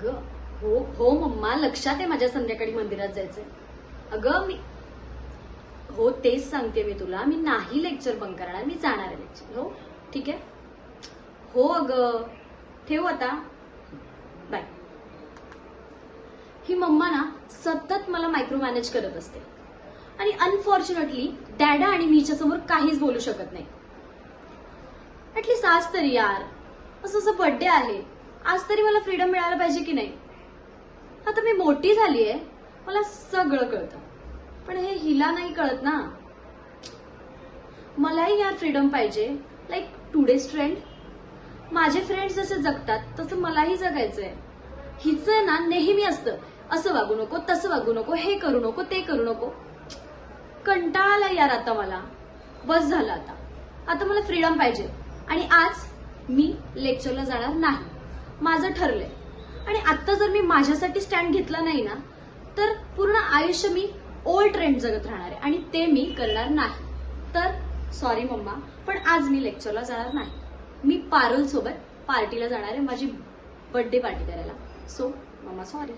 अगं हो हो मम्मा, लक्षात आहे माझ्या संध्याकाळी मंदिरात जायचंय. अगं मी हो तेच सांगते मी तुला, मी नाही लेक्चर बंक करणार, मी जाणार आहे लेक्चर. हो ठीक आहे. हो अगं ठेवू आता, बाय. ही मम्मा ना सतत मला मायक्रो मॅनेज करत असते आणि अनफॉर्च्युनेटली डॅडा आणि मीच्या समोर काहीच बोलू शकत नाही. ऍटलीस्ट आज तरी यार, असं बर्थडे आहे, आज तरी मला फ्रीडम मिळायला पाहिजे की नाही. आता मी मोठी झालीये, मला सगळं कळतं, पण हे हिला नाही कळत ना. मलाही यार फ्रीडम पाहिजे, लाईक टुडेज ट्रेंड. माझे फ्रेंड्स जसे जगतात तसं मलाही जगायचंय. हिचं ना नेहमी असतं, असं वागू नको, तसं वागू नको, हे करू नको, ते करू नको. कंटाळा आला यार आता मला, बस झालं आता. आता मला फ्रीडम पाहिजे आणि आज मी लेक्चरला जाणार नाही, माझं ठरलंय. आणि आता जर मी माझ्यासाठी स्टँड घेतला नाही ना, तर पूर्ण आयुष्य मी ओल्ड ट्रेंड जगत राहणार आहे आणि ते मी करणार नाही. तर सॉरी मम्मा, पण आज मी लेक्चरला जाणार नाही. मी पारुल सोबत पार्टीला जाणार आहे, माझी बर्थडे पार्टी करायला. सो मम्मा सॉरी.